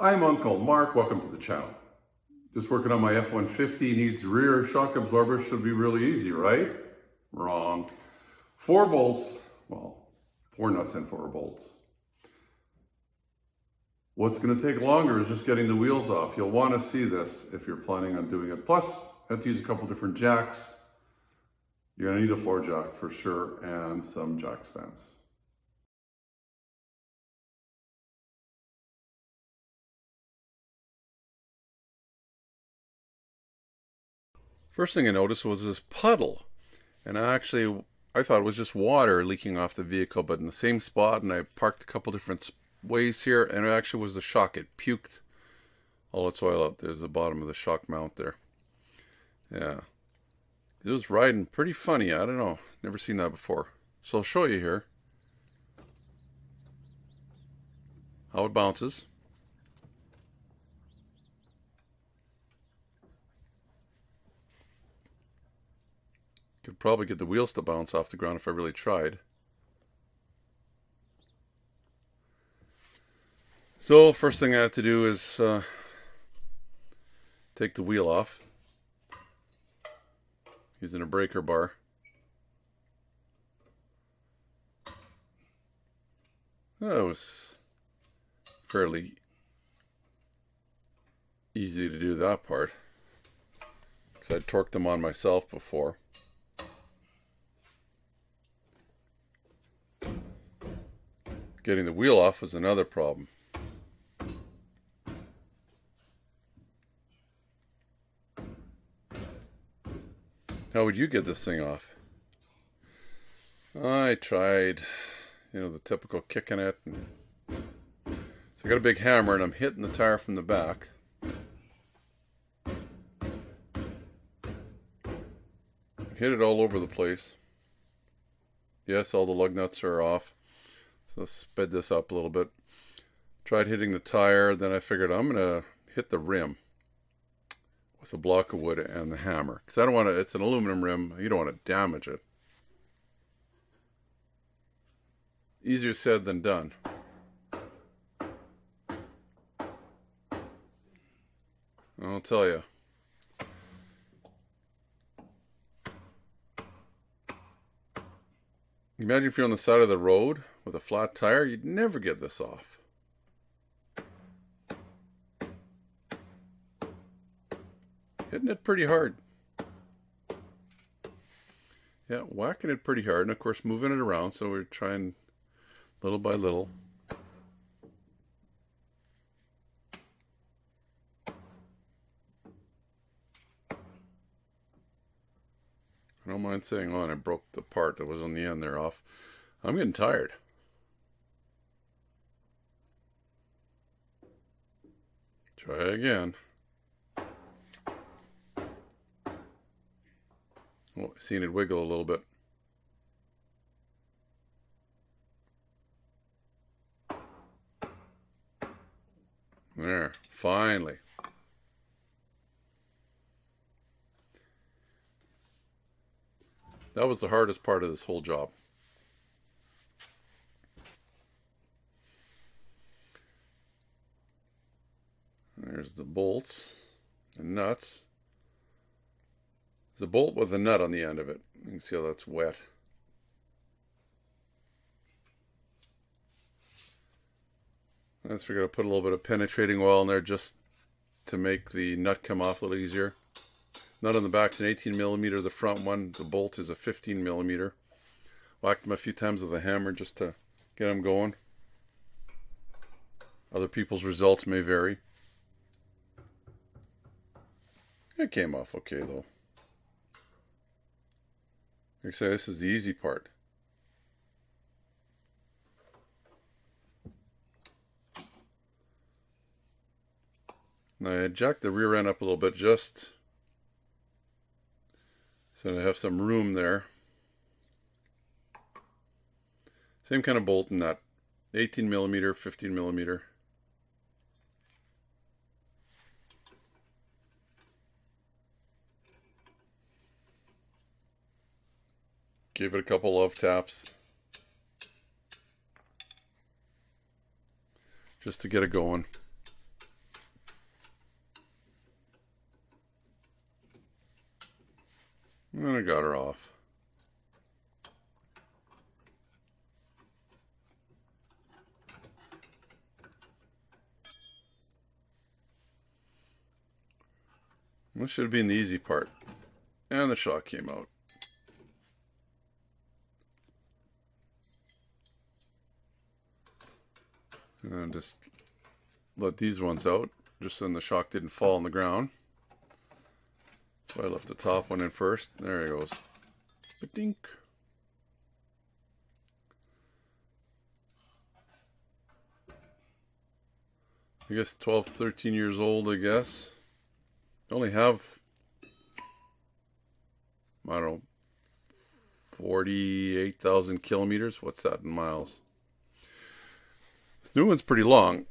I'm Uncle Mark, welcome to the channel. Just working on my F150, needs rear shock absorber, should be really easy, right? Wrong. 4 bolts, well, 4 nuts and 4 bolts. What's going to take longer is just getting the wheels off. You'll want to see this if you're planning on doing it. Plus, I had to use a couple different jacks. You're going to need a floor jack for sure and some jack stands. First thing I noticed was this puddle, and I thought it was just water leaking off the vehicle, but in the same spot, and I parked a couple different ways here, and it actually was the shock. It puked all its oil out. There's the bottom of the shock mount there. Yeah, it was riding pretty funny. I don't know, never seen that before. So I'll show you here how it bounces. Could probably get the wheels to bounce off the ground if I really tried. So first thing I have to do is take the wheel off using a breaker bar. That was fairly easy to do that part, because I'd torqued them on myself before. Getting the wheel off was another problem. How would you get this thing off? I tried, the typical kicking it. So I got a big hammer and I'm hitting the tire from the back. Hit it all over the place. Yes, all the lug nuts are off. So let's sped this up a little bit. Tried hitting the tire, then I figured I'm gonna hit the rim with a block of wood and the hammer, because I don't want to, it's an aluminum rim, you don't want to damage it. Easier said than done. I'll tell you. Imagine if you're on the side of the road with a flat tire, you'd never get this off. Hitting it pretty hard. Yeah, whacking it pretty hard, and of course moving it around, so we're trying little by little. I don't mind saying, I broke the part that was on the end there off. I'm getting tired. Try again. Oh, seen it wiggle a little bit. There, finally. That was the hardest part of this whole job. There's the bolts and nuts. There's a bolt with a nut on the end of it. You can see how that's wet. I just figured I'd put a little bit of penetrating oil in there just to make the nut come off a little easier. Nut on the back's an 18 millimeter. The front one, the bolt, is a 15 millimeter. Whacked them a few times with a hammer just to get them going. Other people's results may vary. It came off okay though. Like I say, this is the easy part. Now I jacked the rear end up a little bit just so I have some room there. Same kind of bolt and nut. 18 millimeter, 15 millimeter. Give it a couple of taps just to get it going. And I got her off. This should have been the easy part. And the shock came out. And just let these ones out, just so the shock didn't fall on the ground. So I left the top one in first. There it goes. Ba-dink. I guess 12, 13 years old, I guess. I only have, I don't know, 48,000 kilometers. What's that in miles? This new one's pretty long.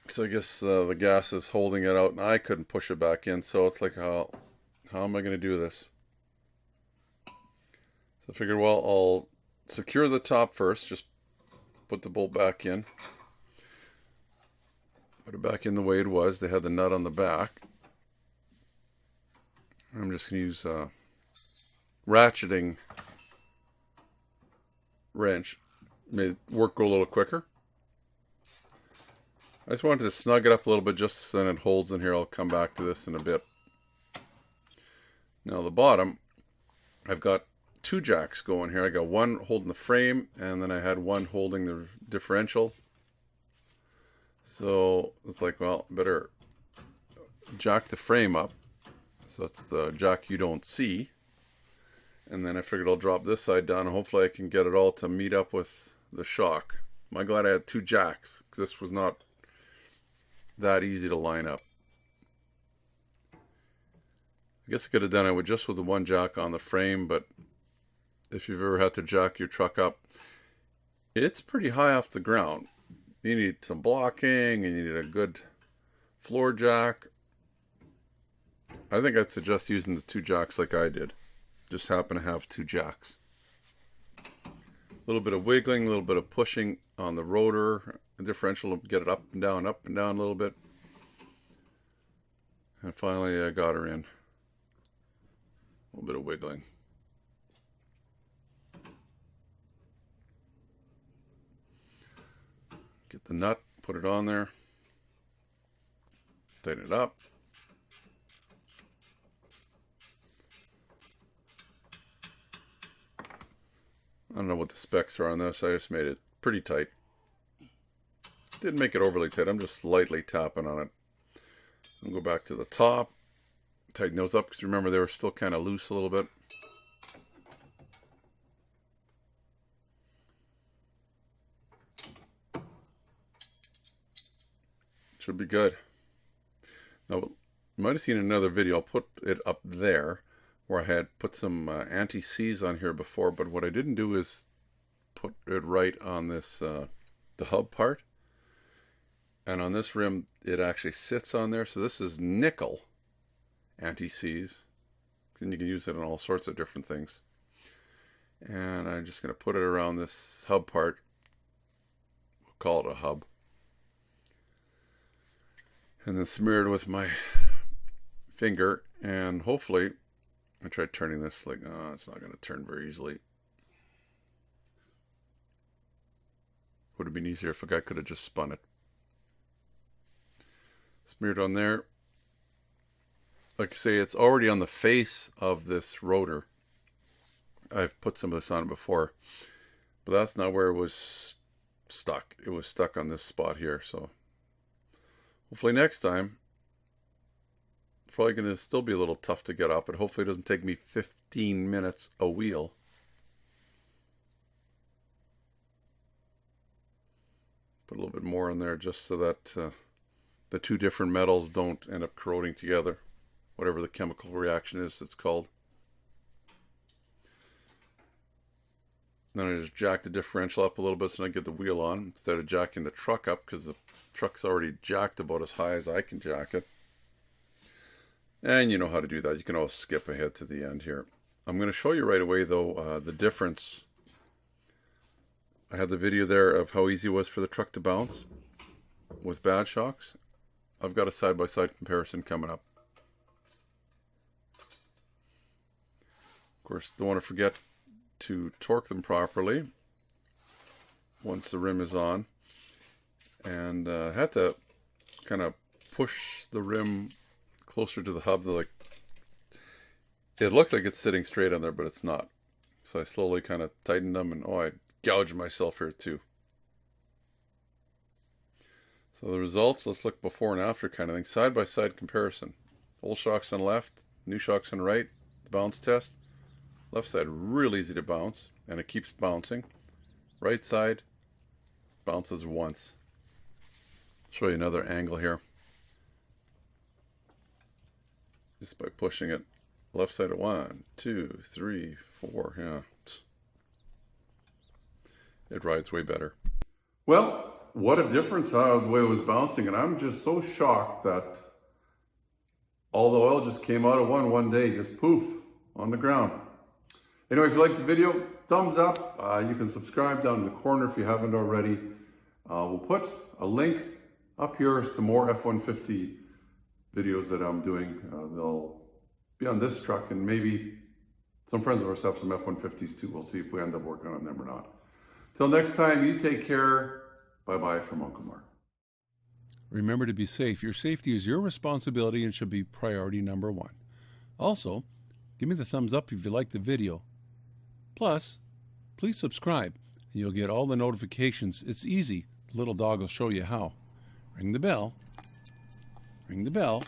So I guess the gas is holding it out and I couldn't push it back in. So it's like, how am I going to do this? So I figured, well, I'll secure the top first. Just put the bolt back in. Put it back in the way it was. They had the nut on the back. I'm just going to use a ratcheting wrench. Made work go a little quicker. I just wanted to snug it up a little bit just so it holds in here. I'll come back to this in a bit. Now the bottom, I've got two jacks going here. I got one holding the frame and then I had one holding the differential. So it's like, well, better jack the frame up. So that's the jack you don't see. And then I figured I'll drop this side down and hopefully I can get it all to meet up with the shock. I'm glad I had two jacks because this was not that easy to line up. I guess I could have done it just with the one jack on the frame, but if you've ever had to jack your truck up, it's pretty high off the ground. You need some blocking and you need a good floor jack. I think I'd suggest using the two jacks like I did. Just happen to have two jacks. A little bit of wiggling, a little bit of pushing on the rotor. The differential will get it up and down a little bit. And finally I got her in. A little bit of wiggling. Get the nut, put it on there. Tighten it up. I don't know what the specs are on this. I just made it pretty tight. Didn't make it overly tight. I'm just lightly tapping on it. I'll go back to the top. Tighten those up because remember they were still kind of loose a little bit. Should be good. Now, you might have seen another video. I'll put it up there where I had put some anti-seize on here before, but what I didn't do is put it right on this the hub part. And on this rim, it actually sits on there. So this is nickel anti-seize. And you can use it on all sorts of different things. And I'm just going to put it around this hub part. We'll call it a hub. And then smear it with my finger. And hopefully, I tried turning this like, oh, it's not going to turn very easily. Would have been easier if a guy could have just spun it. Smeared on there. Like I say, it's already on the face of this rotor. I've put some of this on it before, but that's not where it was stuck. It was stuck on this spot here. So hopefully next time, it's probably going to still be a little tough to get off, but hopefully it doesn't take me 15 minutes a wheel. Put a little bit more in there just so that the two different metals don't end up corroding together. Whatever the chemical reaction is, it's called. Then I just jack the differential up a little bit so I get the wheel on instead of jacking the truck up because the truck's already jacked about as high as I can jack it. And you know how to do that. You can always skip ahead to the end here. I'm going to show you right away though the difference. I had the video there of how easy it was for the truck to bounce with bad shocks. I've got a side-by-side comparison coming up. course, don't want to forget to torque them properly once the rim is on. And I had to kind of push the rim closer to the hub. Like, it looks like it's sitting straight on there, but it's not. So I slowly kind of tightened them, and I gouged myself here too. So the results, let's look before and after kind of thing. Side by side comparison. Old shocks on the left, new shocks on the right. The bounce test. Left side really easy to bounce, and it keeps bouncing. Right side bounces once. Show you another angle here. Just by pushing it. Left side at 1, 2, 3, 4. Yeah. It rides way better. Well, what a difference how the way it was bouncing. And I'm just so shocked that all the oil just came out of one day, just poof, on the ground. Anyway, if you liked the video, thumbs up. You can subscribe down in the corner if you haven't already. We'll put a link up here to more F150 videos that I'm doing. They'll be on this truck, and maybe some friends of ours have some F150s too. We'll see if we end up working on them or not. Till next time, you take care. Bye-bye from Uncle Mark. Remember to be safe. Your safety is your responsibility and should be priority number one. Also, give me the thumbs up if you like the video. Plus, please subscribe and you'll get all the notifications. It's easy. The little dog will show you how. Ring the bell. Ring the bell.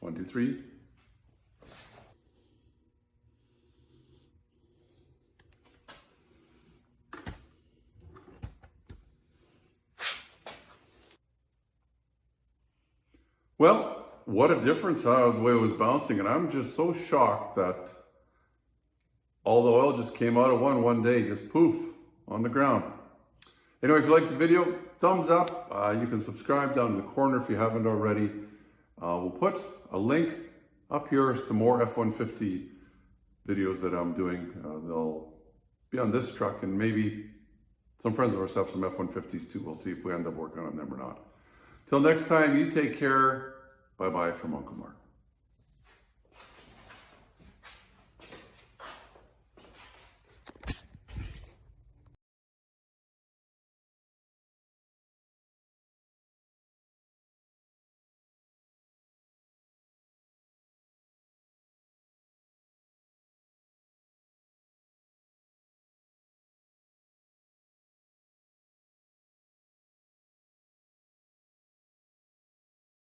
One, two, three. Well, what a difference how the way it was bouncing. And I'm just so shocked that all the oil just came out of one day, just poof, on the ground. Anyway, if you liked the video, thumbs up. You can subscribe down in the corner if you haven't already. We'll put a link up here to more F150 videos that I'm doing. They'll be on this truck, and maybe some friends of ours have some F150s too. We'll see if we end up working on them or not. Till next time, you take care. Bye-bye from Uncle Mark.